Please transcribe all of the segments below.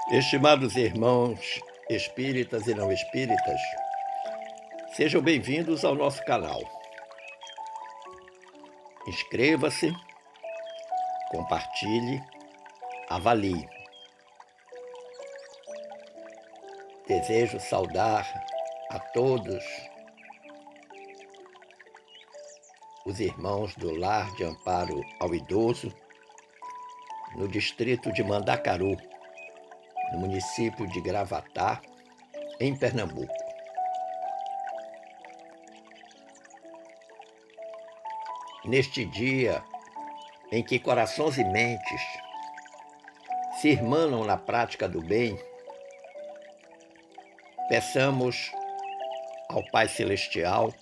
Estimados irmãos espíritas e não espíritas, sejam bem-vindos ao nosso canal. Inscreva-se, compartilhe, avalie. Desejo saudar a todos os irmãos do Lar de Amparo ao Idoso, no distrito de Mandacaru, no município de Gravatá, em Pernambuco. Neste dia em que corações e mentes se irmanam na prática do bem, peçamos ao Pai Celestial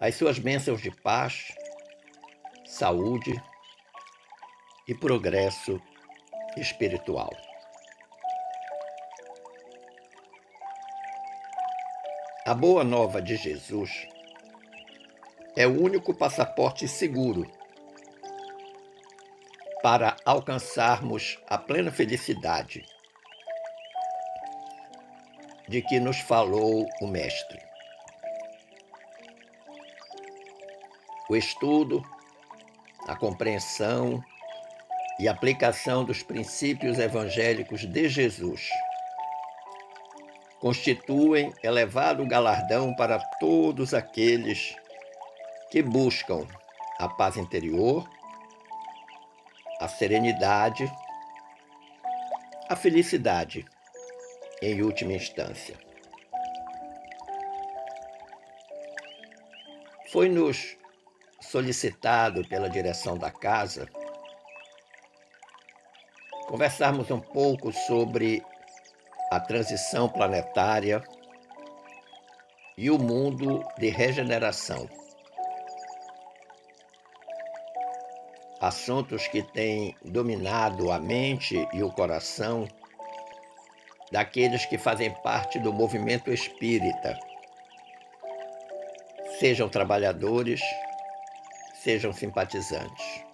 as suas bênçãos de paz, saúde e progresso espiritual. A boa nova de Jesus é o único passaporte seguro para alcançarmos a plena felicidade de que nos falou o Mestre. O estudo, a compreensão e aplicação dos princípios evangélicos de Jesus constituem elevado galardão para todos aqueles que buscam a paz interior, a serenidade, a felicidade, em última instância. Foi-nos solicitado pela direção da casa conversarmos um pouco sobre a transição planetária e o mundo de regeneração. Assuntos que têm dominado a mente e o coração daqueles que fazem parte do movimento espírita, sejam trabalhadores, sejam simpatizantes.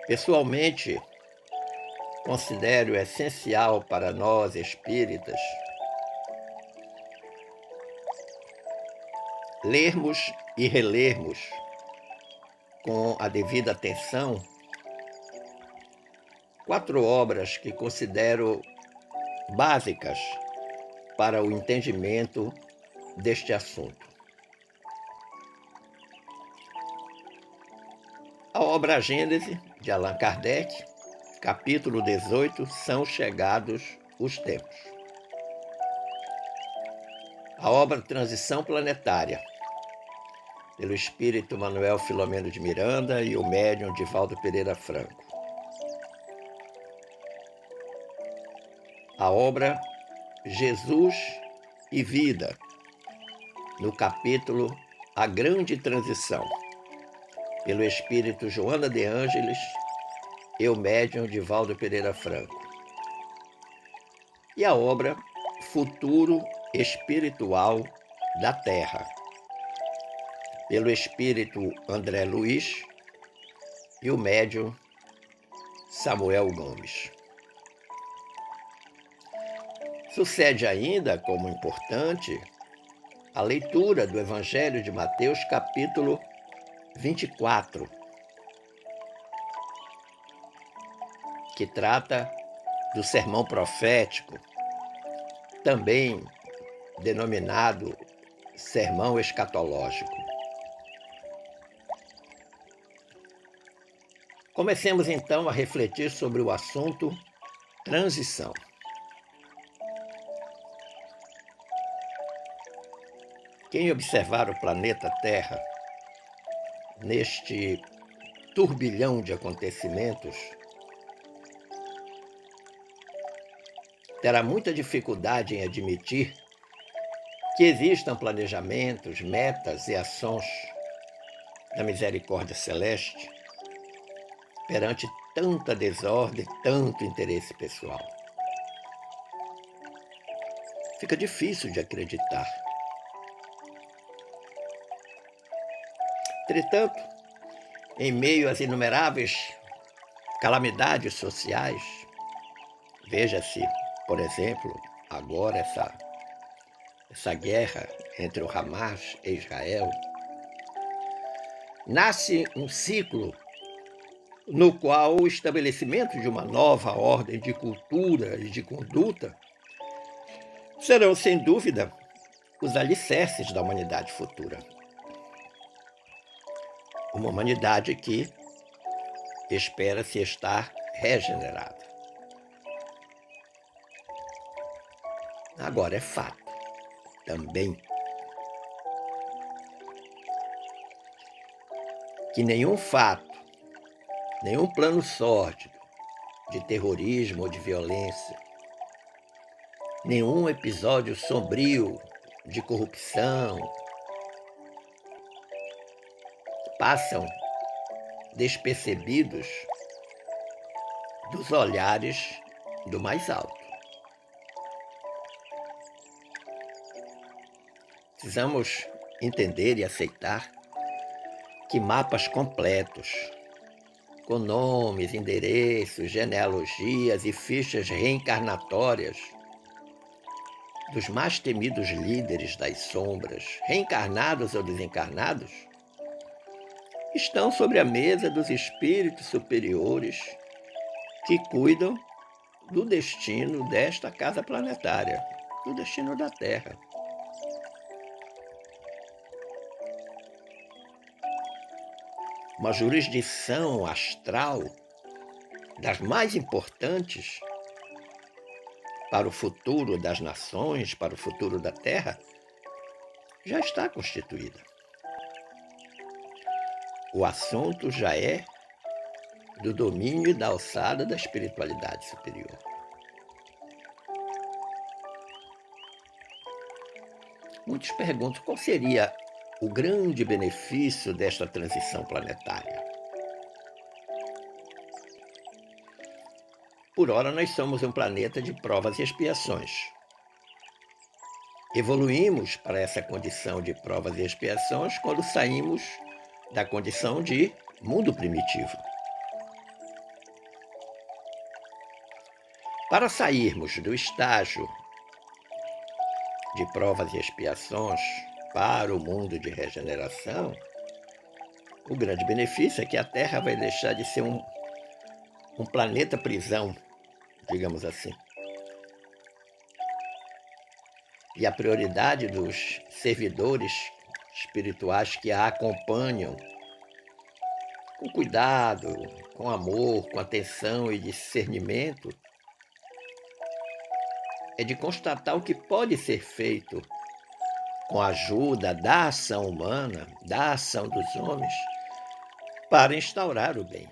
Pessoalmente, considero essencial para nós espíritas lermos e relermos com a devida atenção 4 obras que considero básicas para o entendimento deste assunto. A obra Gênese, de Allan Kardec, capítulo 18, São chegados os tempos. A obra Transição Planetária, pelo espírito Manuel Filomeno de Miranda e o médium Divaldo Pereira Franco. A obra Jesus e Vida, no capítulo A Grande Transição, pelo espírito Joana de Ângeles e o médium Divaldo Pereira Franco. E a obra Futuro Espiritual da Terra, pelo espírito André Luiz e o médium Samuel Gomes. Sucede ainda, como importante, a leitura do Evangelho de Mateus, capítulo 24, que trata do sermão profético, também denominado sermão escatológico. Comecemos então a refletir sobre o assunto transição. Quem observar o planeta Terra neste turbilhão de acontecimentos terá muita dificuldade em admitir que existam planejamentos, metas e ações da misericórdia celeste perante tanta desordem, tanto interesse pessoal. Fica difícil de acreditar. Entretanto, em meio às inumeráveis calamidades sociais. Veja-se, por exemplo, agora essa guerra entre o Hamas e Israel. Nasce um ciclo no qual o estabelecimento de uma nova ordem de cultura e de conduta serão, sem dúvida, os alicerces da humanidade futura. Uma humanidade que espera-se estar regenerada. Agora, é fato também que nenhum fato, nenhum plano sórdido de terrorismo ou de violência, nenhum episódio sombrio de corrupção passam despercebidos dos olhares do mais alto. Precisamos entender e aceitar que mapas completos, com nomes, endereços, genealogias e fichas reencarnatórias dos mais temidos líderes das sombras, reencarnados ou desencarnados, estão sobre a mesa dos espíritos superiores que cuidam do destino desta casa planetária, do destino da Terra. Uma jurisdição astral das mais importantes para o futuro das nações, para o futuro da Terra, já está constituída. O assunto já é do domínio e da alçada da espiritualidade superior. Muitos perguntam qual seria o grande benefício desta transição planetária. Por ora, nós somos um planeta de provas e expiações. Evoluímos para essa condição de provas e expiações quando saímos da condição de mundo primitivo. Para sairmos do estágio de provas e expiações para o mundo de regeneração, o grande benefício é que a Terra vai deixar de ser um planeta prisão, digamos assim. E a prioridade dos servidores espirituais que a acompanham com cuidado, com amor, com atenção e discernimento é de constatar o que pode ser feito com a ajuda da ação humana, da ação dos homens, para instaurar o bem.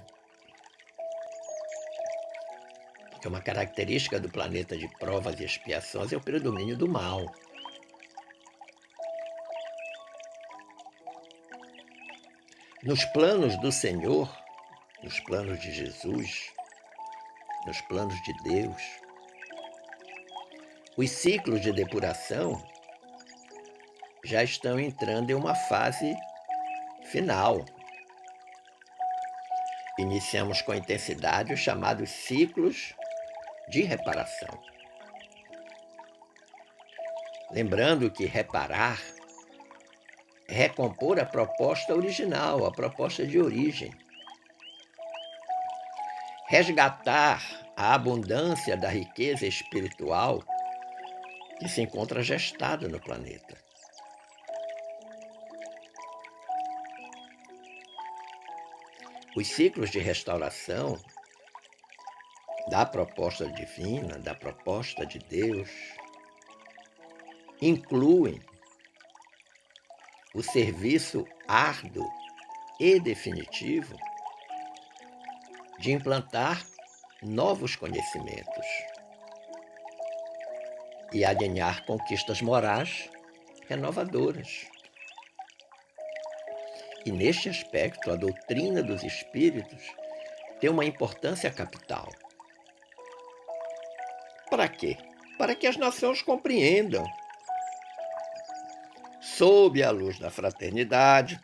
Porque uma característica do planeta de provas e expiações é o predomínio do mal. Nos planos do Senhor, nos planos de Jesus, nos planos de Deus, os ciclos de depuração já estão entrando em uma fase final. Iniciamos com intensidade os chamados ciclos de reparação. Lembrando que reparar é recompor a proposta original, a proposta de origem. Resgatar a abundância da riqueza espiritual que se encontra gestada no planeta. Os ciclos de restauração da proposta divina, da proposta de Deus, incluem o serviço árduo e definitivo de implantar novos conhecimentos e alinhar conquistas morais renovadoras. E neste aspecto, a doutrina dos espíritos tem uma importância capital. Para quê? Para que as nações compreendam, sob a luz da fraternidade,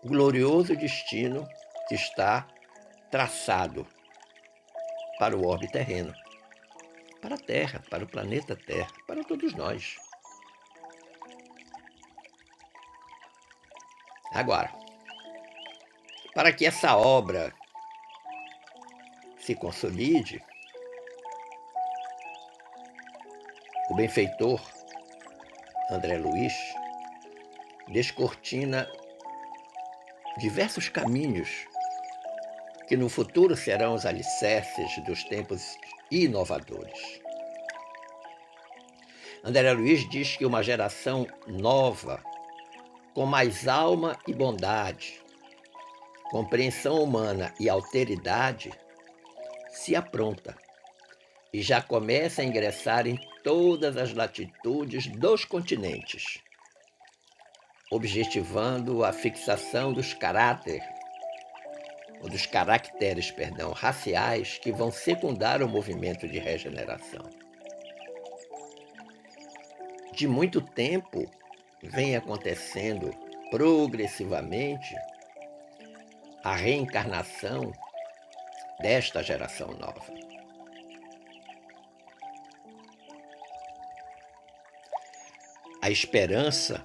o glorioso destino que está traçado para o orbe terreno, para a Terra, para o planeta Terra, para todos nós. Agora, para que essa obra se consolide, o benfeitor André Luiz descortina diversos caminhos que no futuro serão os alicerces dos tempos inovadores. André Luiz diz que uma geração nova, com mais alma e bondade, compreensão humana e alteridade, se apronta e já começa a ingressar em todas as latitudes dos continentes, objetivando a fixação dos caracteres raciais que vão secundar o movimento de regeneração. De muito tempo vem acontecendo progressivamente a reencarnação desta geração nova. A esperança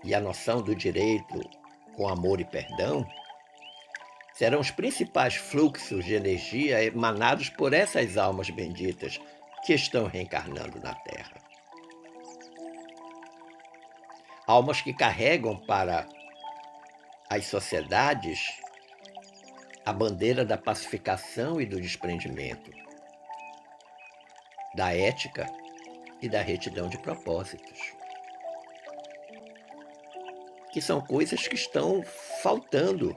e a noção do direito com amor e perdão serão os principais fluxos de energia emanados por essas almas benditas que estão reencarnando na Terra. Almas que carregam para as sociedades a bandeira da pacificação e do desprendimento, da ética e da retidão de propósitos, que são coisas que estão faltando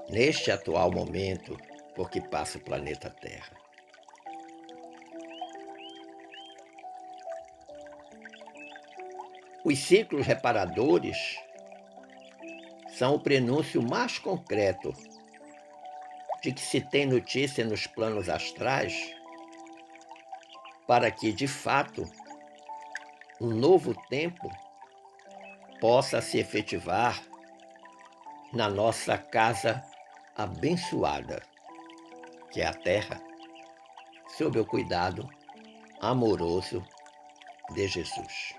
neste atual momento por que passa o planeta Terra. Os ciclos reparadores são o prenúncio mais concreto de que se tem notícia nos planos astrais para que, de fato, um novo tempo possa se efetivar na nossa casa abençoada, que é a Terra, sob o cuidado amoroso de Jesus.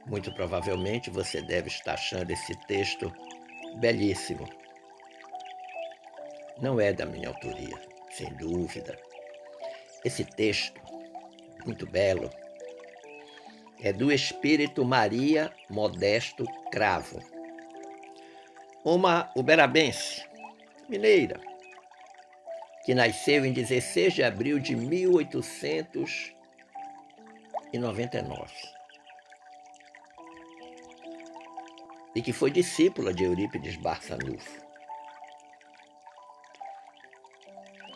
Muito provavelmente você deve estar achando esse texto belíssimo. Não é da minha autoria, sem dúvida. Esse texto, muito belo, é do Espírito Maria Modesto Cravo, uma uberabense, mineira, que nasceu em 16 de abril de 1899 e que foi discípula de Eurípides Barçanufo.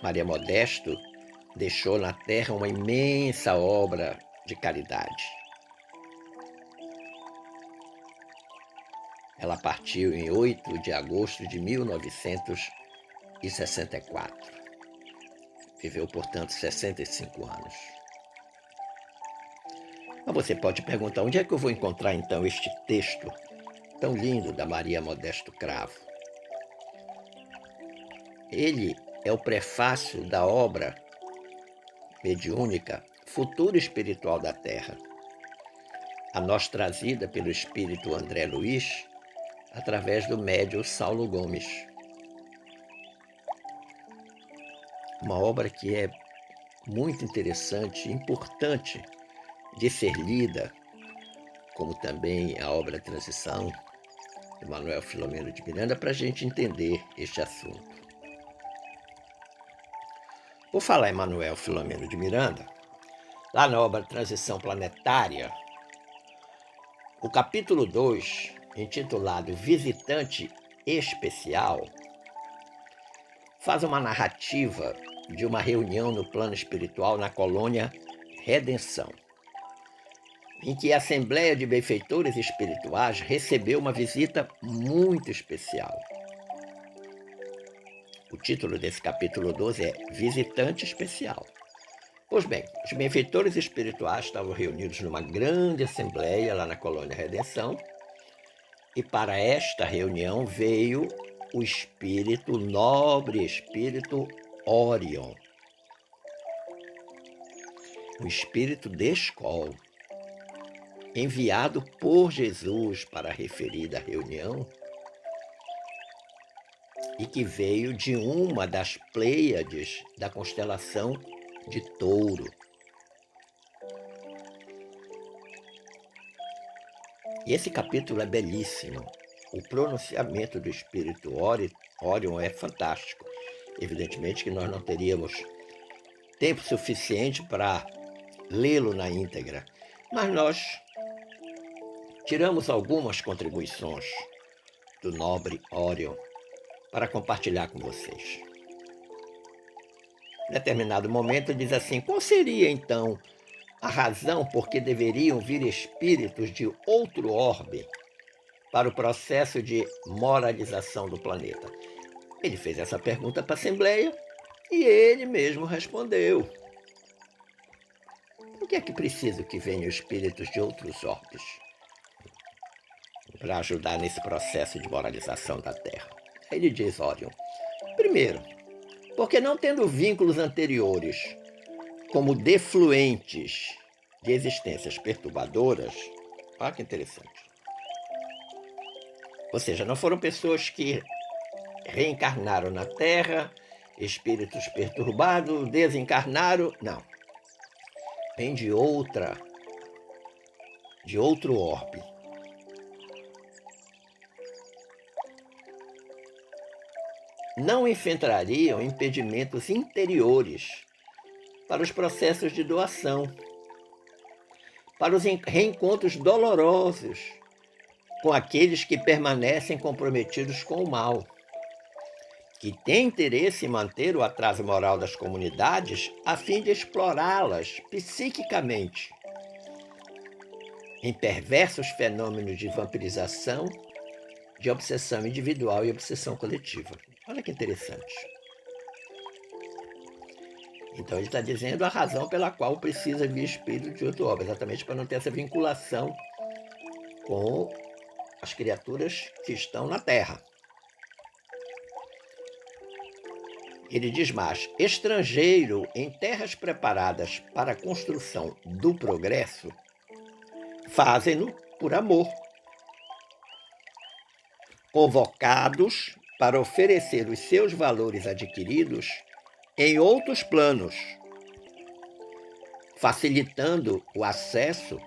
Maria Modesto deixou na Terra uma imensa obra de caridade. Ela partiu em 8 de agosto de 1964. Viveu, portanto, 65 anos. Mas você pode perguntar, onde é que eu vou encontrar, então, este texto tão lindo da Maria Modesto Cravo? Ele é o prefácio da obra mediúnica Futuro Espiritual da Terra, a nós trazida pelo espírito André Luiz, através do médium Saulo Gomes. Uma obra que é muito interessante, importante de ser lida, como também a obra Transição, de Manuel Filomeno de Miranda, para a gente entender este assunto. Por falar em Manuel Filomeno de Miranda, lá na obra Transição Planetária, o capítulo 2, intitulado Visitante Especial, faz uma narrativa de uma reunião no plano espiritual na colônia Redenção, em que a Assembleia de Benfeitores Espirituais recebeu uma visita muito especial. O título desse capítulo 12 é Visitante Especial. Pois bem, os benfeitores espirituais estavam reunidos numa grande assembleia lá na colônia Redenção E para esta reunião veio o espírito, nobre espírito Órion, o espírito de Escol, enviado por Jesus para a referida reunião, e que veio de uma das Pleiades da constelação de Touro. E esse capítulo é belíssimo. O pronunciamento do espírito Órion é fantástico. Evidentemente que nós não teríamos tempo suficiente para lê-lo na íntegra, mas nós tiramos algumas contribuições do nobre Órion para compartilhar com vocês. Em determinado momento diz assim: qual seria então a razão por que deveriam vir espíritos de outro orbe para o processo de moralização do planeta? Ele fez essa pergunta para a Assembleia e ele mesmo respondeu: por que é que preciso que venham espíritos de outros orbes para ajudar nesse processo de moralização da Terra? Aí ele diz, Órion: primeiro, porque não tendo vínculos anteriores como defluentes de existências perturbadoras, olha que interessante. Ou seja, não foram pessoas que reencarnaram na Terra, espíritos perturbados, desencarnaram, não. Vem de outro orbe. Não enfrentariam impedimentos interiores para os processos de doação, para os reencontros dolorosos com aqueles que permanecem comprometidos com o mal, que têm interesse em manter o atraso moral das comunidades a fim de explorá-las psiquicamente em perversos fenômenos de vampirização, de obsessão individual e obsessão coletiva. Olha que interessante. Então ele está dizendo a razão pela qual precisa vir espírito de outro orbe, exatamente para não ter essa vinculação com as criaturas que estão na Terra. Ele diz mais: estrangeiro em terras preparadas para a construção do progresso, fazem-no por amor, convocados para oferecer os seus valores adquiridos em outros planos, facilitando o acesso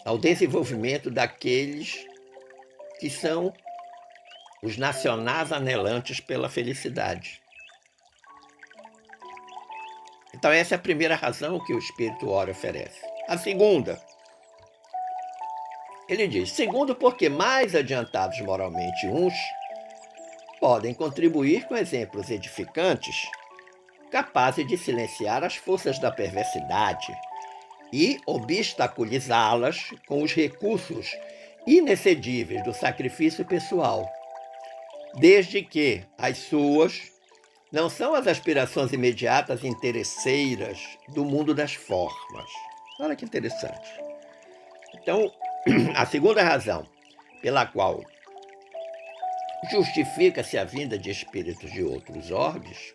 ao desenvolvimento daqueles que são os nacionais anelantes pela felicidade. Então essa é a primeira razão que o Espírito Órion oferece. A segunda, ele diz: segundo, porque mais adiantados moralmente uns podem contribuir com exemplos edificantes, capazes de silenciar as forças da perversidade e obstaculizá-las com os recursos inexcedíveis do sacrifício pessoal, desde que as suas não são as aspirações imediatas e interesseiras do mundo das formas. Olha que interessante. Então, a segunda razão pela qual justifica-se a vinda de espíritos de outros orbes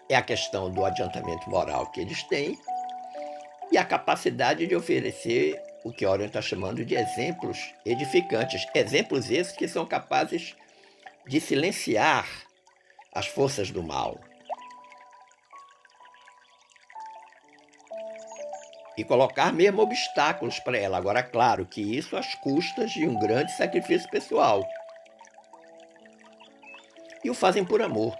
é a questão do adiantamento moral que eles têm e a capacidade de oferecer o que Órion está chamando de exemplos edificantes. Exemplos esses que são capazes de silenciar as forças do mal e colocar mesmo obstáculos para ela. Agora, claro que isso às custas de um grande sacrifício pessoal. E o fazem por amor.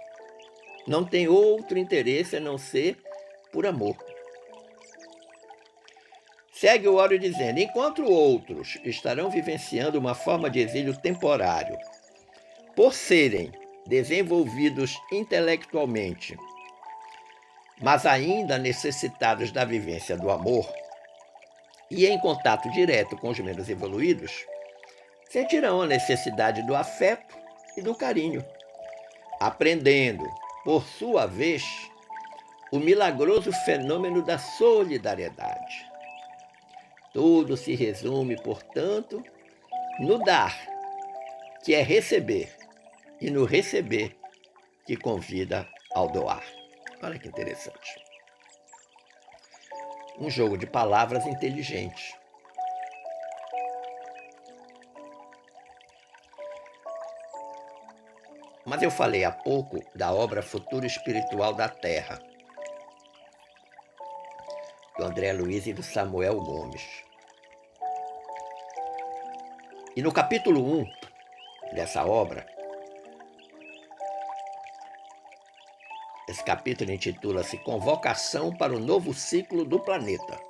Não tem outro interesse a não ser por amor. Segue o Órion dizendo: enquanto outros estarão vivenciando uma forma de exílio temporário, por serem desenvolvidos intelectualmente, mas ainda necessitados da vivência do amor e em contato direto com os menos evoluídos, sentirão a necessidade do afeto e do carinho, aprendendo, por sua vez, o milagroso fenômeno da solidariedade. Tudo se resume, portanto, no dar, que é receber, e no receber, que convida ao doar. Olha que interessante. Um jogo de palavras inteligente. Mas eu falei há pouco da obra Futuro Espiritual da Terra, do André Luiz e do Samuel Gomes. E no capítulo 1 dessa obra, esse capítulo intitula-se Convocação para o Novo Ciclo do Planeta.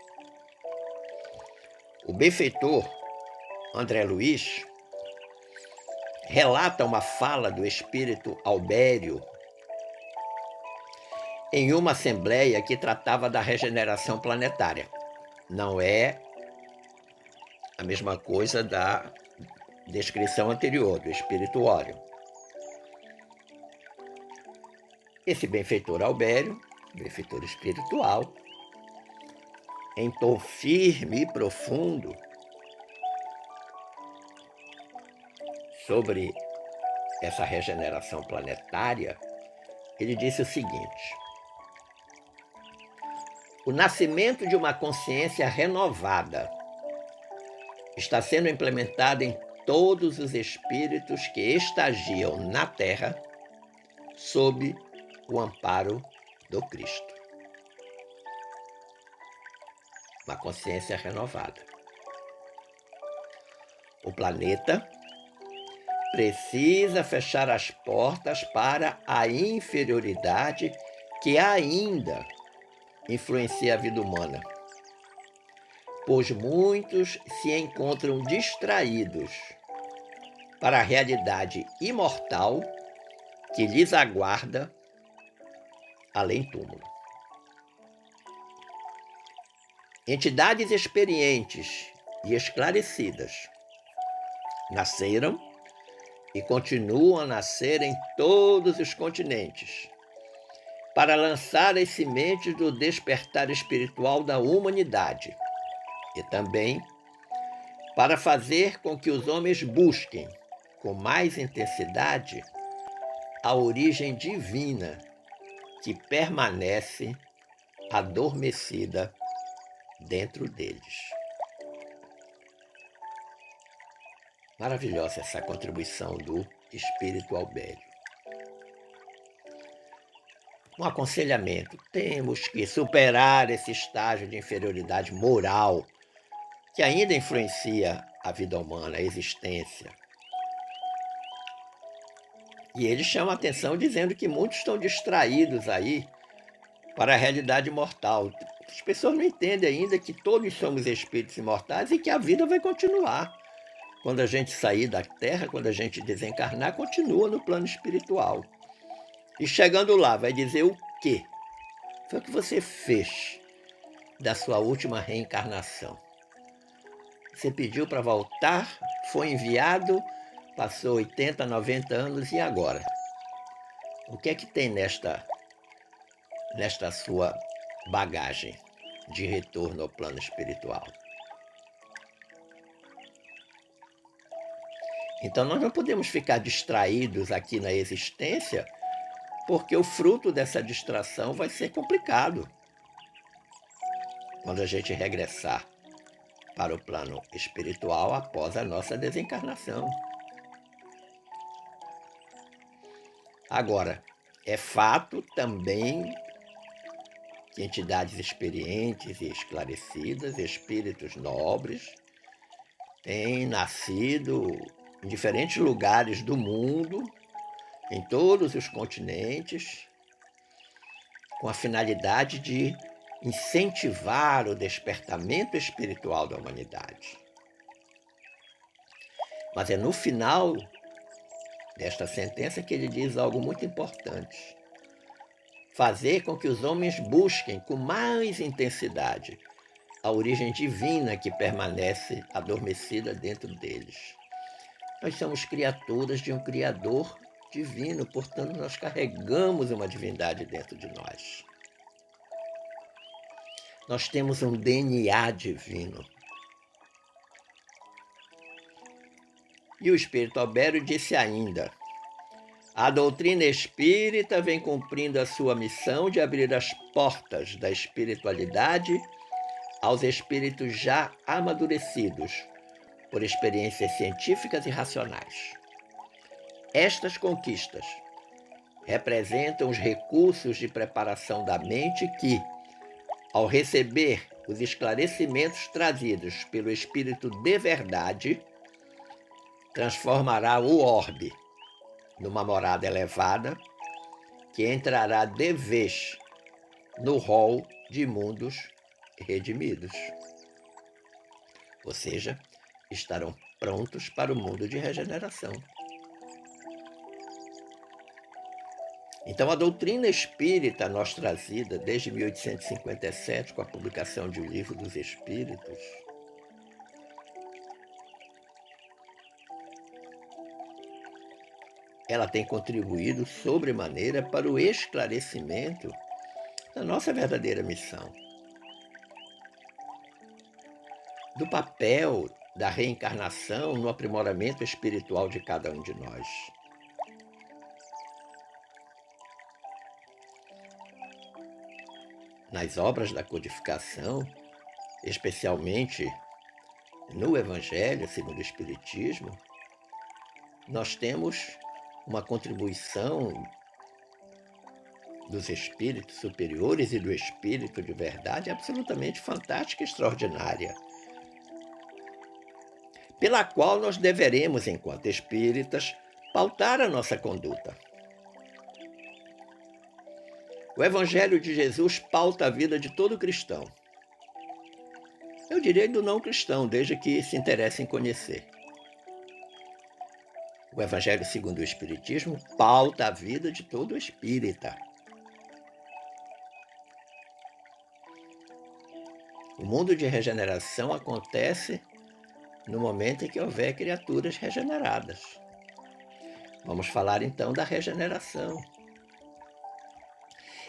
O benfeitor André Luiz relata uma fala do espírito Albério em uma assembleia que tratava da regeneração planetária. Não é a mesma coisa da descrição anterior, do espírito Órion. Esse benfeitor Albério, benfeitor espiritual, em tom firme e profundo, sobre essa regeneração planetária, ele disse o seguinte: o nascimento de uma consciência renovada está sendo implementado em todos os espíritos que estagiam na Terra sob o amparo do Cristo. Uma consciência renovada. O planeta precisa fechar as portas para a inferioridade que ainda influencia a vida humana, pois muitos se encontram distraídos para a realidade imortal que lhes aguarda além-túmulo. Entidades experientes e esclarecidas nasceram e continuam a nascer em todos os continentes, para lançar as sementes do despertar espiritual da humanidade e também para fazer com que os homens busquem, com mais intensidade, a origem divina que permanece adormecida dentro deles. Maravilhosa essa contribuição do espírito Albério. Um aconselhamento: temos que superar esse estágio de inferioridade moral que ainda influencia a vida humana, a existência. E ele chama a atenção dizendo que muitos estão distraídos aí para a realidade mortal. As pessoas não entendem ainda que todos somos espíritos imortais e que a vida vai continuar. Quando a gente sair da Terra, quando a gente desencarnar, continua no plano espiritual. E chegando lá, vai dizer o quê? Foi o que você fez da sua última reencarnação. Você pediu para voltar, foi enviado, passou 80, 90 anos, e agora? O que é que tem nesta sua bagagem de retorno ao plano espiritual? Então nós não podemos ficar distraídos aqui na existência, porque o fruto dessa distração vai ser complicado quando a gente regressar para o plano espiritual após a nossa desencarnação. Agora, é fato também que entidades experientes e esclarecidas, espíritos nobres, têm nascido em diferentes lugares do mundo, em todos os continentes, com a finalidade de incentivar o despertamento espiritual da humanidade. Mas é no final desta sentença que ele diz algo muito importante: fazer com que os homens busquem com mais intensidade a origem divina que permanece adormecida dentro deles. Nós somos criaturas de um Criador divino, portanto nós carregamos uma divindade dentro de nós. Nós temos um DNA divino. E o espírito Albério disse ainda: a doutrina espírita vem cumprindo a sua missão de abrir as portas da espiritualidade aos espíritos já amadurecidos por experiências científicas e racionais. Estas conquistas representam os recursos de preparação da mente que, ao receber os esclarecimentos trazidos pelo Espírito de verdade, transformará o orbe numa morada elevada que entrará de vez no rol de mundos redimidos. Ou seja, estarão prontos para o mundo de regeneração. Então, a doutrina espírita nós trazida desde 1857, com a publicação de O Livro dos Espíritos, ela tem contribuído sobremaneira para o esclarecimento da nossa verdadeira missão, do papel da reencarnação no aprimoramento espiritual de cada um de nós. Nas obras da codificação, especialmente no Evangelho segundo o Espiritismo, nós temos uma contribuição dos espíritos superiores e do espírito de verdade absolutamente fantástica e extraordinária, pela qual nós deveremos, enquanto espíritas, pautar a nossa conduta. O Evangelho de Jesus pauta a vida de todo cristão. Eu diria do não cristão, desde que se interesse em conhecer. O Evangelho segundo o Espiritismo pauta a vida de todo espírita. O mundo de regeneração acontece no momento em que houver criaturas regeneradas. Vamos falar então da regeneração.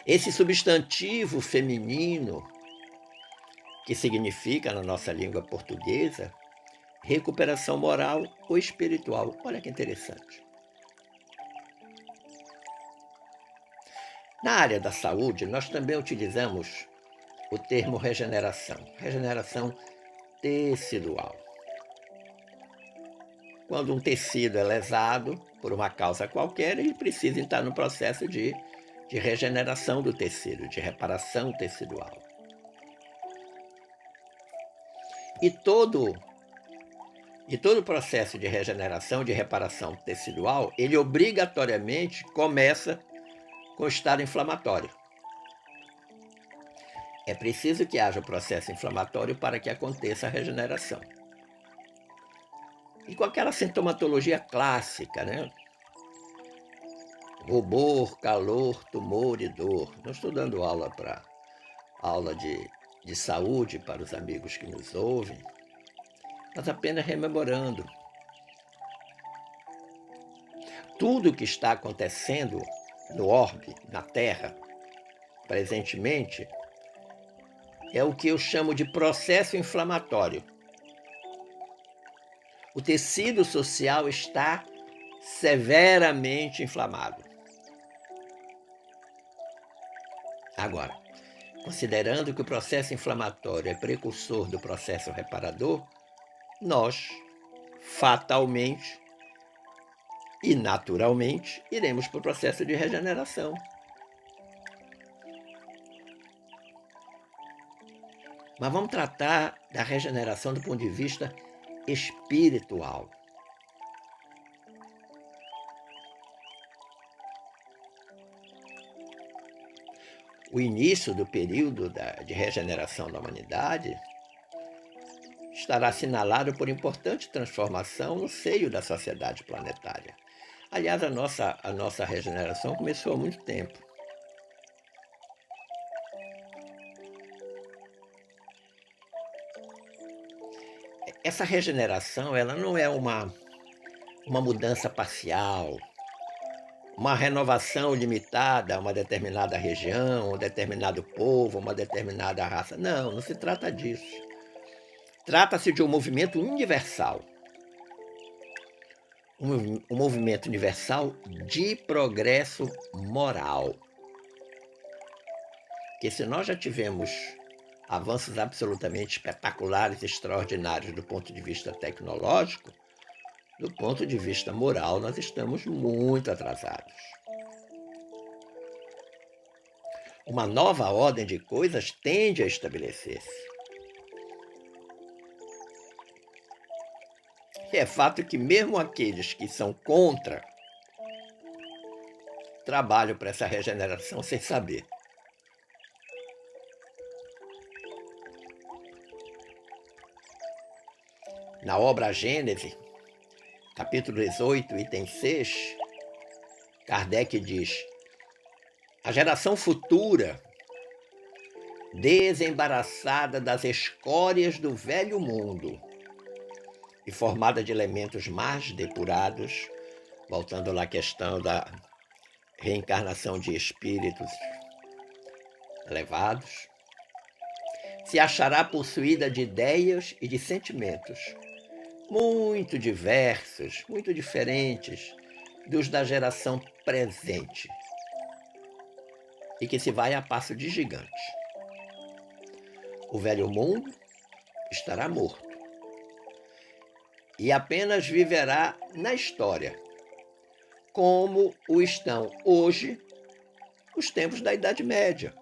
Esse substantivo feminino, que significa na nossa língua portuguesa recuperação moral ou espiritual. Olha que interessante. Na área da saúde, nós também utilizamos o termo regeneração tecidual. Quando um tecido é lesado por uma causa qualquer, ele precisa entrar no processo de regeneração do tecido, de reparação tecidual. E todo o processo de regeneração, de reparação tecidual, ele obrigatoriamente começa com o estado inflamatório. É preciso que haja o processo inflamatório para que aconteça a regeneração. E com aquela sintomatologia clássica, né? Rubor, calor, tumor e dor. Não estou dando aula de saúde para os amigos que nos ouvem, mas apenas rememorando. Tudo o que está acontecendo no orbe, na Terra, presentemente, é o que eu chamo de processo inflamatório. O tecido social está severamente inflamado. Agora, considerando que o processo inflamatório é precursor do processo reparador, nós, fatalmente e naturalmente, iremos para o processo de regeneração. Mas vamos tratar da regeneração do ponto de vista espiritual. O início do período de regeneração da humanidade estará assinalado por importante transformação no seio da sociedade planetária. Aliás, a nossa regeneração começou há muito tempo. Essa regeneração, ela não é uma mudança parcial, uma renovação limitada a uma determinada região, um determinado povo, uma determinada raça. Não, não se trata disso. Trata-se de um movimento universal. um movimento universal de progresso moral. Porque se nós já tivemos avanços absolutamente espetaculares, extraordinários do ponto de vista tecnológico, do ponto de vista moral, nós estamos muito atrasados. Uma nova ordem de coisas tende a estabelecer-se. E é fato que mesmo aqueles que são contra trabalham para essa regeneração sem saber. Na obra Gênese, capítulo 18, item 6, Kardec diz: a geração futura, desembaraçada das escórias do velho mundo e formada de elementos mais depurados, voltando lá à questão da reencarnação de espíritos elevados, se achará possuída de ideias e de sentimentos muito diversos, muito diferentes dos da geração presente, e que se vai a passo de gigante. O velho mundo estará morto e apenas viverá na história, como o estão hoje os tempos da Idade Média,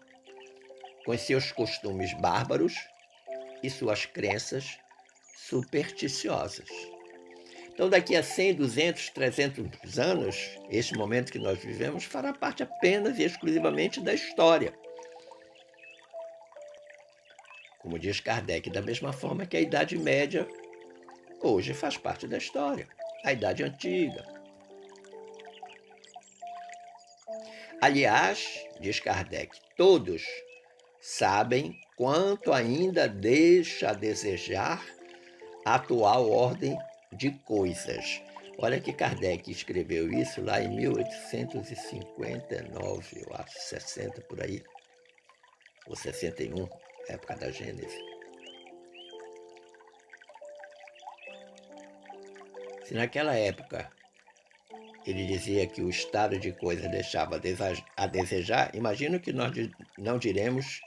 com seus costumes bárbaros e suas crenças supersticiosas. Então, daqui a 100, 200, 300 anos, esse momento que nós vivemos fará parte apenas e exclusivamente da história. Como diz Kardec, da mesma forma que a Idade Média hoje faz parte da história, a Idade Antiga. Aliás, diz Kardec, todos sabem quanto ainda deixa a desejar a atual ordem de coisas. Olha que Kardec escreveu isso lá em 1859, eu acho, 60 por aí, ou 61, época da Gênese. Se naquela época ele dizia que o estado de coisas deixava a desejar, imagino que nós não diremos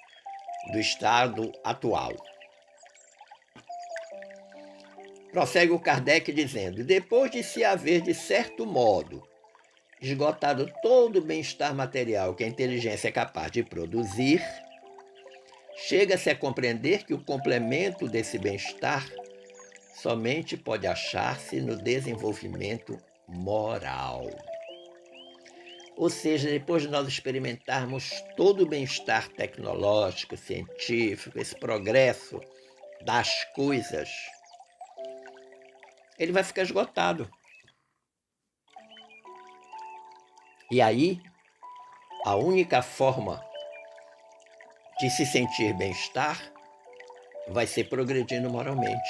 do estado atual. Prossegue o Kardec dizendo: depois de se haver, de certo modo, esgotado todo o bem-estar material que a inteligência é capaz de produzir, chega-se a compreender que o complemento desse bem-estar somente pode achar-se no desenvolvimento moral. Ou seja, depois de nós experimentarmos todo o bem-estar tecnológico, científico, esse progresso das coisas, ele vai ficar esgotado. E aí, a única forma de se sentir bem-estar vai ser progredindo moralmente,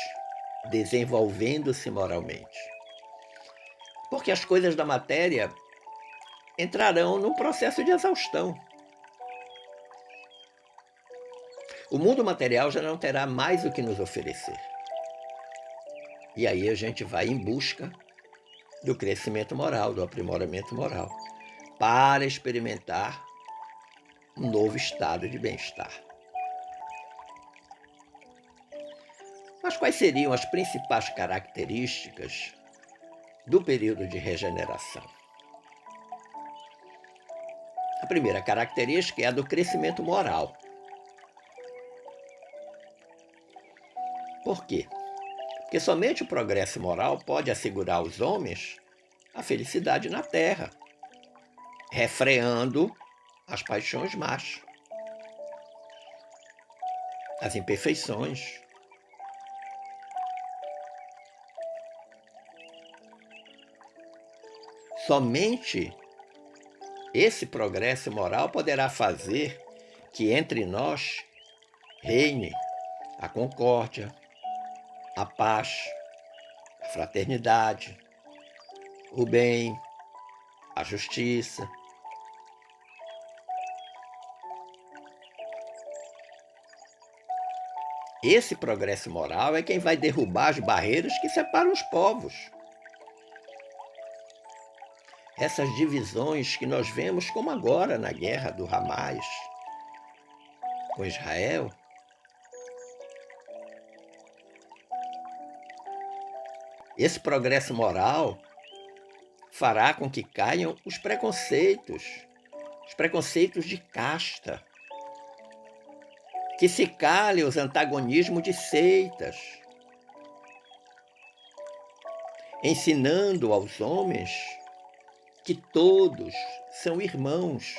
desenvolvendo-se moralmente. Porque as coisas da matéria entrarão num processo de exaustão. O mundo material já não terá mais o que nos oferecer. E aí a gente vai em busca do crescimento moral, do aprimoramento moral, para experimentar um novo estado de bem-estar. Mas quais seriam as principais características do período de regeneração? A primeira característica é a do crescimento moral. Por quê? Porque somente o progresso moral pode assegurar aos homens a felicidade na terra, refreando as paixões más, as imperfeições. Somente esse progresso moral poderá fazer que entre nós reine a concórdia, a paz, a fraternidade, o bem, a justiça. Esse progresso moral é quem vai derrubar as barreiras que separam os povos. essas divisões que nós vemos, como agora na guerra do Hamas com Israel, esse progresso moral fará com que caiam os preconceitos de casta, que se calem os antagonismos de seitas, ensinando aos homens que todos são irmãos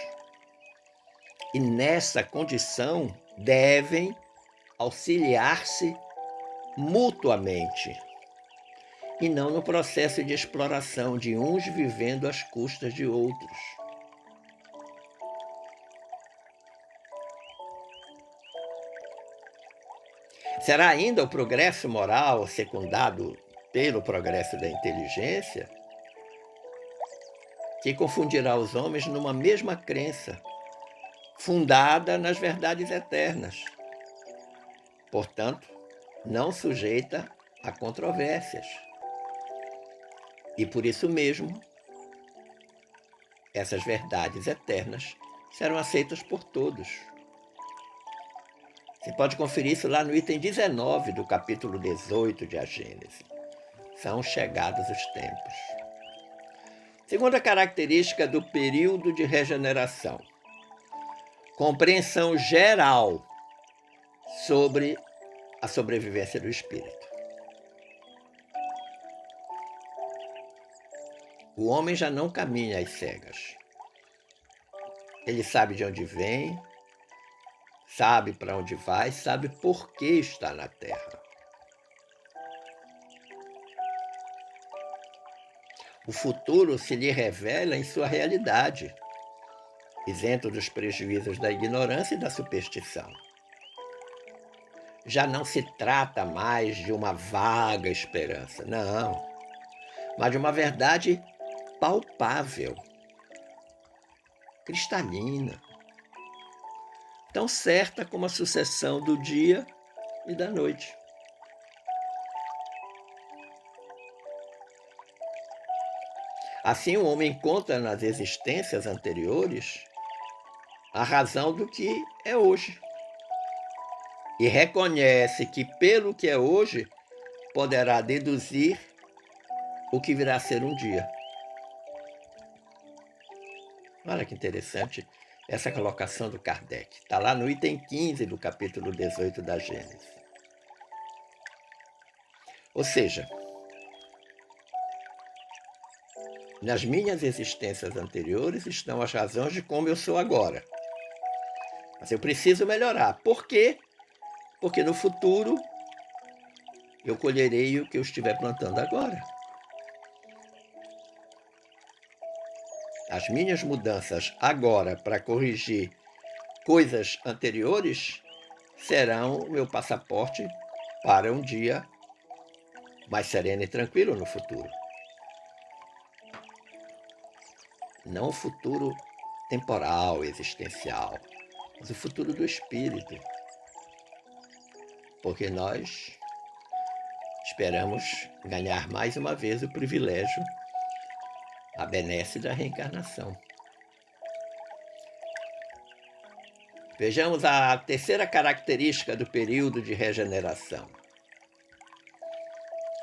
e nessa condição devem auxiliar-se mutuamente e não no processo de exploração de uns vivendo às custas de outros. Será ainda o progresso moral secundado pelo progresso da inteligência que confundirá os homens numa mesma crença, fundada nas verdades eternas, portanto, não sujeita a controvérsias. E por isso mesmo, essas verdades eternas serão aceitas por todos. Você pode conferir isso lá no item 19 do capítulo 18 de A Gênese. São chegados os tempos. Segunda característica do período de regeneração: compreensão geral sobre a sobrevivência do espírito. O homem já não caminha às cegas. Ele sabe de onde vem, sabe para onde vai, sabe por que está na Terra. O futuro se lhe revela em sua realidade, isento dos prejuízos da ignorância e da superstição. Já não se trata mais de uma vaga esperança, não, mas de uma verdade palpável, cristalina, tão certa como a sucessão do dia e da noite. Assim, o homem encontra nas existências anteriores a razão do que é hoje e reconhece que, pelo que é hoje, poderá deduzir o que virá a ser um dia. Olha que interessante essa colocação do Kardec. Está lá no item 15 do capítulo 18 da Gênese. Ou seja, nas minhas existências anteriores estão as razões de como eu sou agora. Mas eu preciso melhorar. Por quê? Porque no futuro eu colherei o que eu estiver plantando agora. As minhas mudanças agora para corrigir coisas anteriores serão o meu passaporte para um dia mais sereno e tranquilo no futuro. Não o futuro temporal, existencial, mas o futuro do espírito. Porque nós esperamos ganhar mais uma vez o privilégio, a benesse da reencarnação. Vejamos a terceira característica do período de regeneração: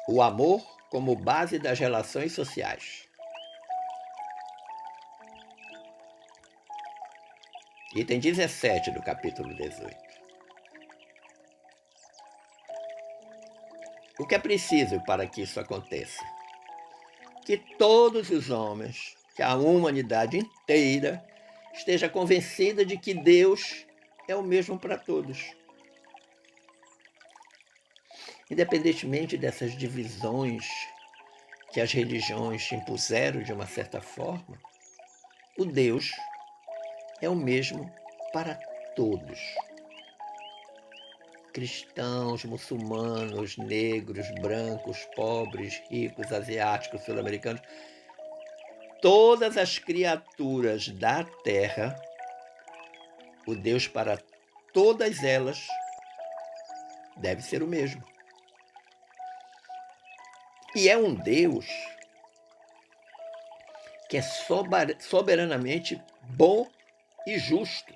o amor como base das relações sociais. Item 17 do capítulo 18. O que é preciso para que isso aconteça? Que todos os homens, que a humanidade inteira, esteja convencida de que Deus é o mesmo para todos. Independentemente dessas divisões que as religiões impuseram de uma certa forma, o Deus é o mesmo para todos. Cristãos, muçulmanos, negros, brancos, pobres, ricos, asiáticos, sul-americanos, todas as criaturas da Terra, o Deus para todas elas deve ser o mesmo. E é um Deus que é soberanamente bom e justo.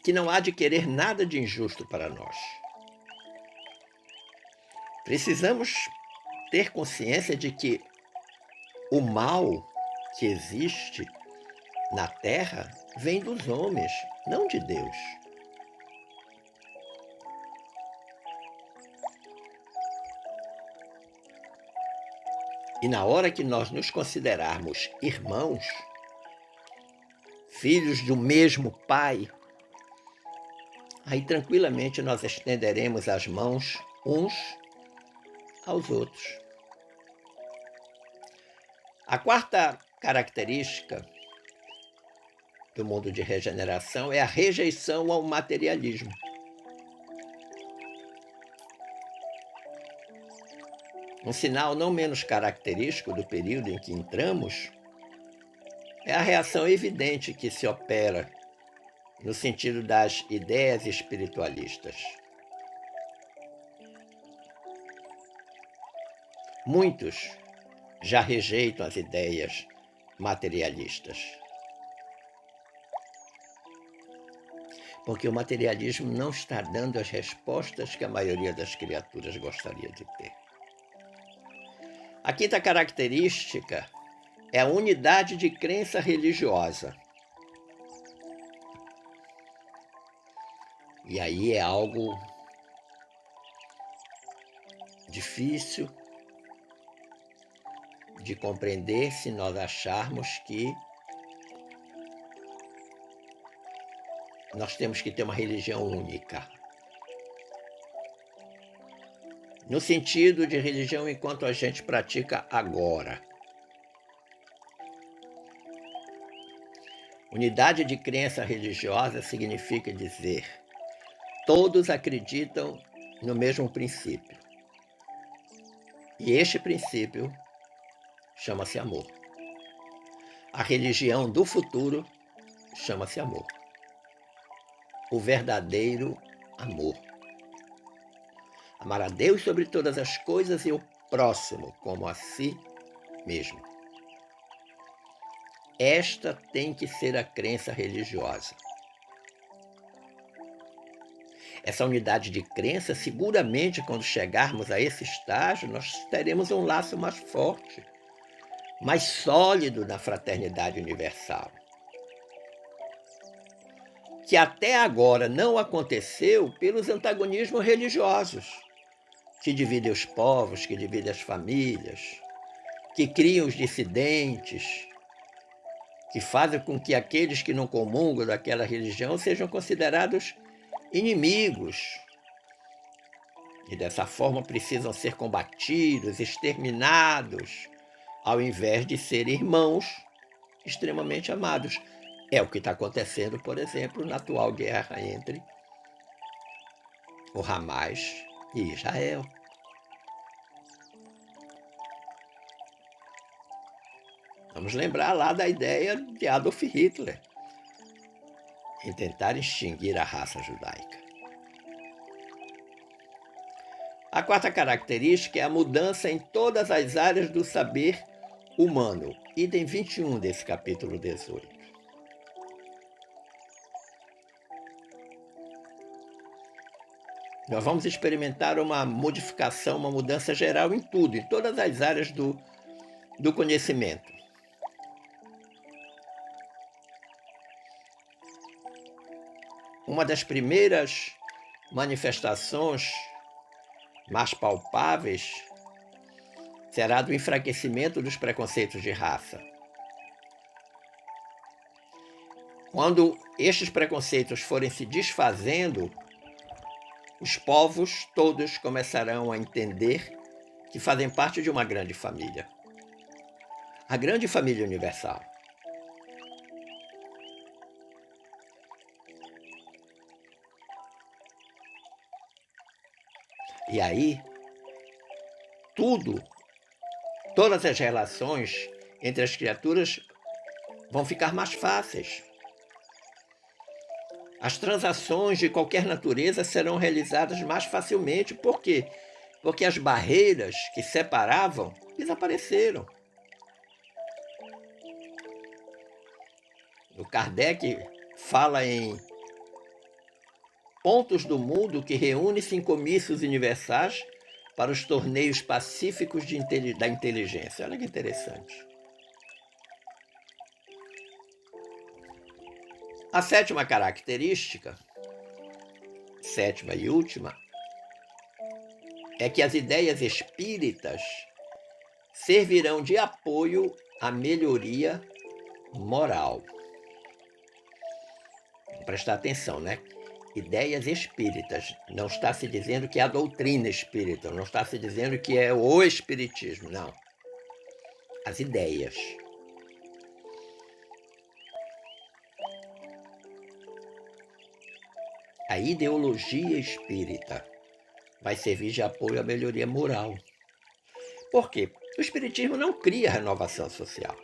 Que não há de querer nada de injusto para nós. Precisamos ter consciência de que o mal que existe na Terra vem dos homens, não de Deus. E na hora que nós nos considerarmos irmãos, filhos do mesmo Pai, aí tranquilamente nós estenderemos as mãos uns aos outros. A quarta característica do mundo de regeneração é a rejeição ao materialismo. Um sinal não menos característico do período em que entramos é a reação evidente que se opera no sentido das ideias espiritualistas. Muitos já rejeitam as ideias materialistas, porque o materialismo não está dando as respostas que a maioria das criaturas gostaria de ter. A quinta característica é a unidade de crença religiosa. E aí é algo difícil de compreender se nós acharmos que nós temos que ter uma religião única. No sentido de religião enquanto a gente pratica agora. Unidade de crença religiosa significa dizer: todos acreditam no mesmo princípio. E este princípio chama-se amor. A religião do futuro chama-se amor. O verdadeiro amor. Amar a Deus sobre todas as coisas e o próximo como a si mesmo. Esta tem que ser a crença religiosa. Essa unidade de crença, seguramente, quando chegarmos a esse estágio, nós teremos um laço mais forte, mais sólido na fraternidade universal. Que até agora não aconteceu pelos antagonismos religiosos, que dividem os povos, que dividem as famílias, que criam os dissidentes, que fazem com que aqueles que não comungam daquela religião sejam considerados inimigos. E dessa forma precisam ser combatidos, exterminados, ao invés de serem irmãos extremamente amados. É o que está acontecendo, por exemplo, na atual guerra entre o Hamas e Israel. Vamos lembrar lá da ideia de Adolf Hitler em tentar extinguir a raça judaica. A quarta característica é a mudança em todas as áreas do saber humano, item 21 desse capítulo 18. Nós vamos experimentar uma modificação, uma mudança geral em tudo, em todas as áreas do conhecimento. Uma das primeiras manifestações mais palpáveis será do enfraquecimento dos preconceitos de raça. Quando estes preconceitos forem se desfazendo, os povos todos começarão a entender que fazem parte de uma grande família. A grande família universal. E aí, todas as relações entre as criaturas vão ficar mais fáceis. As transações de qualquer natureza serão realizadas mais facilmente, porque porque as barreiras que separavam desapareceram. O Kardec fala em pontos do mundo que reúnem-se em comícios universais para os torneios pacíficos da inteligência. Olha que interessante. A sétima característica, sétima e última, é que as ideias espíritas servirão de apoio à melhoria moral. Vamos prestar atenção, né? Ideias espíritas. Não está se dizendo que é a doutrina espírita, não está se dizendo que é o espiritismo, não. As ideias. A ideologia espírita vai servir de apoio à melhoria moral. Por quê? O espiritismo não cria renovação social.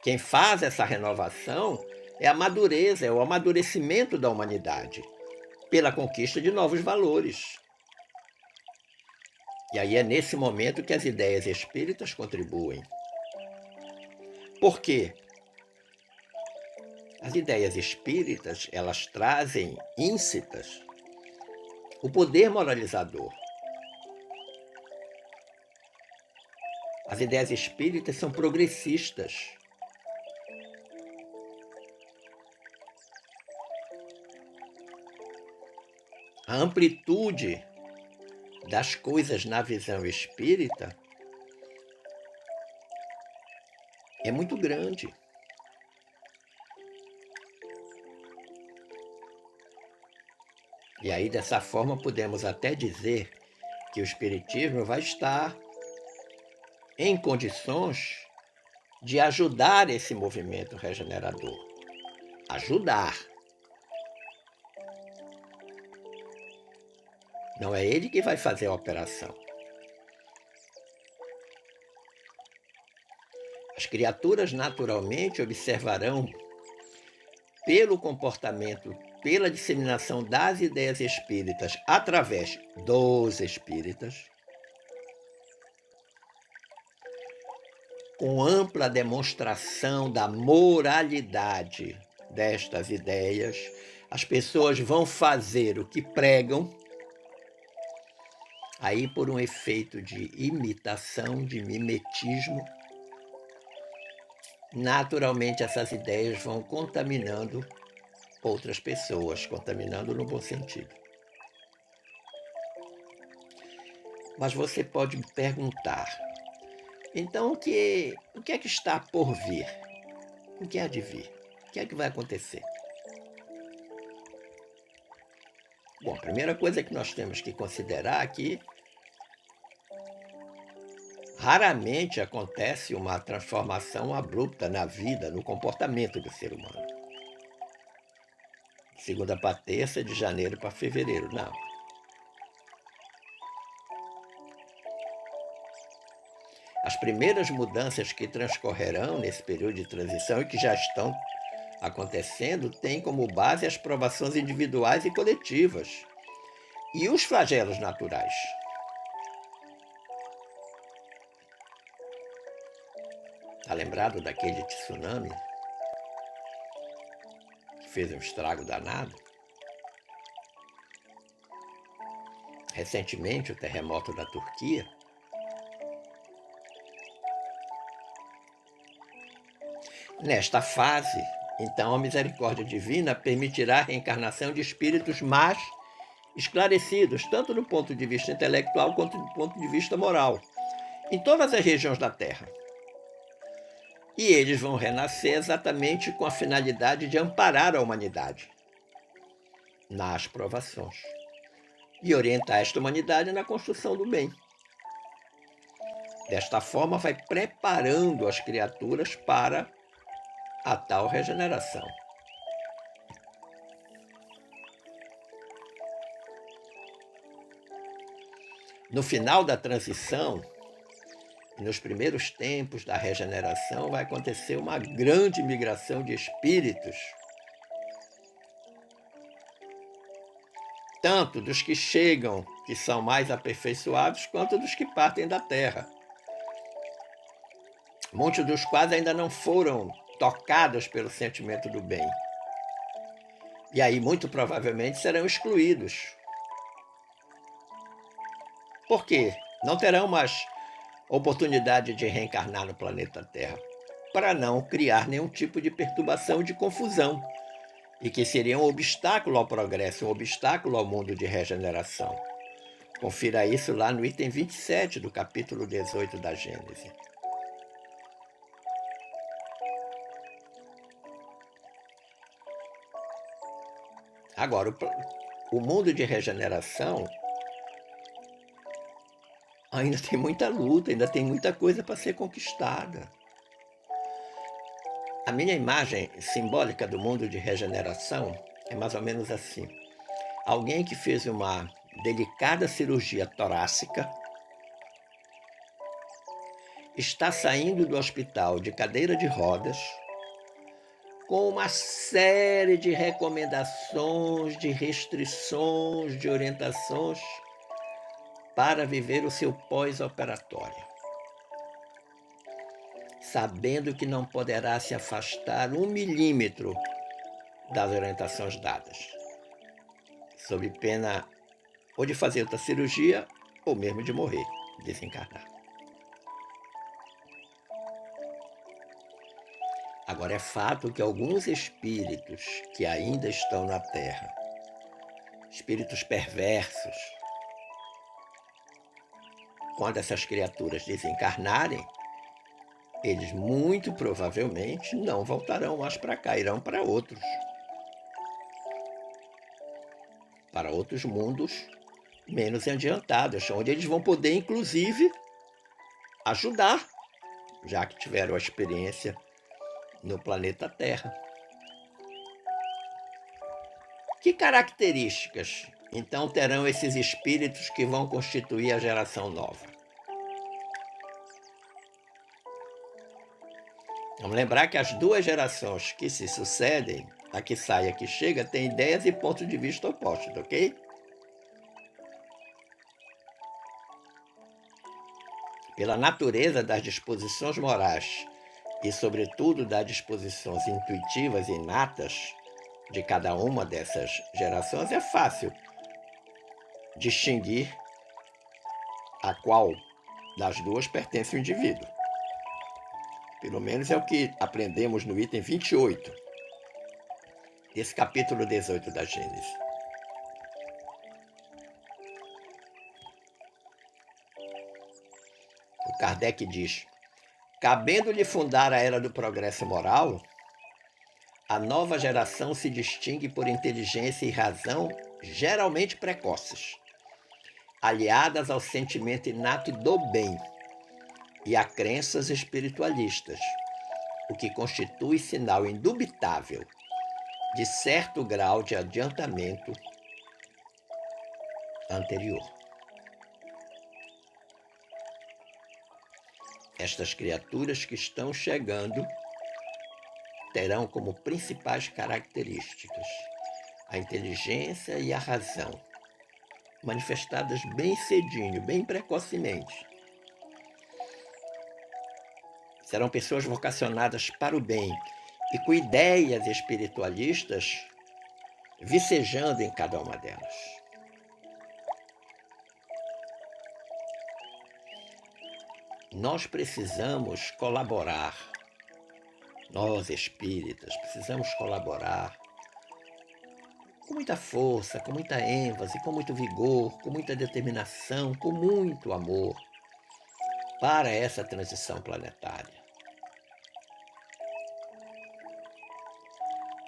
Quem faz essa renovação é a madureza, é o amadurecimento da humanidade, pela conquista de novos valores. E aí é nesse momento que as ideias espíritas contribuem. Por quê? As ideias espíritas, elas trazem íncitas o poder moralizador. As ideias espíritas são progressistas. A amplitude das coisas na visão espírita é muito grande. E aí, dessa forma, podemos até dizer que o espiritismo vai estar em condições de ajudar esse movimento regenerador. Ajudar. Não é ele que vai fazer a operação. As criaturas naturalmente observarão, pelo comportamento, pela disseminação das ideias espíritas através dos espíritas, com ampla demonstração da moralidade destas ideias, as pessoas vão fazer o que pregam, aí por um efeito de imitação, de mimetismo, naturalmente essas ideias vão contaminando outras pessoas, contaminando no bom sentido. Mas você pode me perguntar, então o que é que está por vir? O que há de vir? O que é que vai acontecer? Bom, a primeira coisa que nós temos que considerar é que raramente acontece uma transformação abrupta na vida, no comportamento do ser humano. Segunda para terça, de janeiro para fevereiro, não. As primeiras mudanças que transcorrerão nesse período de transição e que já estão acontecendo têm como base as provações individuais e coletivas e os flagelos naturais. Está lembrado daquele tsunami que fez um estrago danado? Recentemente, o terremoto da Turquia. Nesta fase, então, a misericórdia divina permitirá a reencarnação de espíritos mais esclarecidos, tanto do ponto de vista intelectual quanto do ponto de vista moral, em todas as regiões da Terra. E eles vão renascer exatamente com a finalidade de amparar a humanidade nas provações e orientar esta humanidade na construção do bem. Desta forma, vai preparando as criaturas para a tal regeneração. No final da transição, nos primeiros tempos da regeneração, vai acontecer uma grande migração de espíritos, tanto dos que chegam, que são mais aperfeiçoados, quanto dos que partem da terra, muitos dos quais ainda não foram tocados pelo sentimento do bem. E aí, muito provavelmente, serão excluídos. Por quê? Não terão mais oportunidade de reencarnar no planeta Terra, para não criar nenhum tipo de perturbação, de confusão, e que seria um obstáculo ao progresso, um obstáculo ao mundo de regeneração. Confira isso lá no item 27 do capítulo 18 da Gênese. Agora, o mundo de regeneração ainda tem muita luta, ainda tem muita coisa para ser conquistada. A minha imagem simbólica do mundo de regeneração é mais ou menos assim. Alguém que fez uma delicada cirurgia torácica está saindo do hospital de cadeira de rodas com uma série de recomendações, de restrições, de orientações para viver o seu pós-operatório, sabendo que não poderá se afastar 1 milímetro das orientações dadas, sob pena ou de fazer outra cirurgia ou mesmo de morrer, desencarnar. Agora, é fato que alguns espíritos que ainda estão na Terra, espíritos perversos, quando essas criaturas desencarnarem, eles muito provavelmente não voltarão mais para cá, irão para outros mundos menos adiantados, onde eles vão poder, inclusive, ajudar, já que tiveram a experiência no planeta Terra. Que características, então, terão esses espíritos que vão constituir a geração nova? Vamos lembrar que as duas gerações que se sucedem, a que sai e a que chega, têm ideias e pontos de vista opostos, ok? Pela natureza das disposições morais e, sobretudo, das disposições intuitivas e inatas de cada uma dessas gerações, é fácil distinguir a qual das duas pertence o indivíduo. Pelo menos é o que aprendemos no item 28 desse capítulo 18 da Gênese. O Kardec diz: cabendo-lhe fundar a era do progresso moral, a nova geração se distingue por inteligência e razão geralmente precoces, aliadas ao sentimento inato do bem e a crenças espiritualistas, o que constitui sinal indubitável de certo grau de adiantamento anterior. Estas criaturas que estão chegando terão como principais características a inteligência e a razão, manifestadas bem cedinho, bem precocemente. Serão pessoas vocacionadas para o bem e com ideias espiritualistas vicejando em cada uma delas. Nós precisamos colaborar, nós espíritas precisamos colaborar com muita força, com muita ênfase, com muito vigor, com muita determinação, com muito amor para essa transição planetária.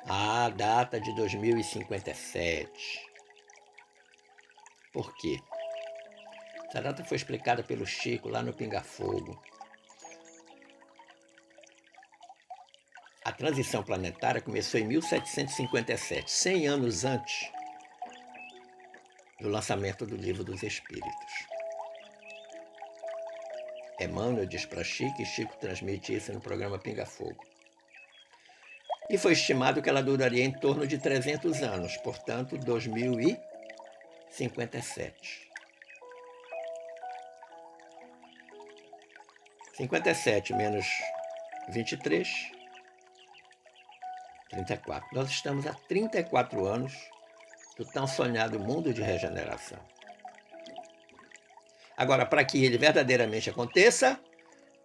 A data de 2057. Por quê? Essa data foi explicada pelo Chico lá no Pinga Fogo. A transição planetária começou em 1757, 100 anos antes do lançamento do Livro dos Espíritos. Emmanuel diz para Chico e Chico transmite isso no programa Pinga Fogo. E foi estimado que ela duraria em torno de 300 anos, portanto, 2057. 57. 57 menos 23, 34. Nós estamos há 34 anos do tão sonhado mundo de regeneração. Agora, para que ele verdadeiramente aconteça,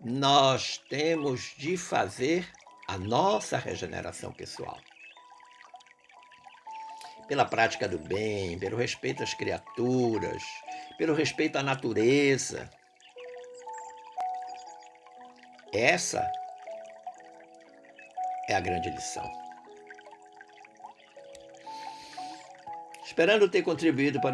nós temos de fazer a nossa regeneração pessoal. Pela prática do bem, pelo respeito às criaturas, pelo respeito à natureza. Essa é a grande lição. Esperando ter contribuído para o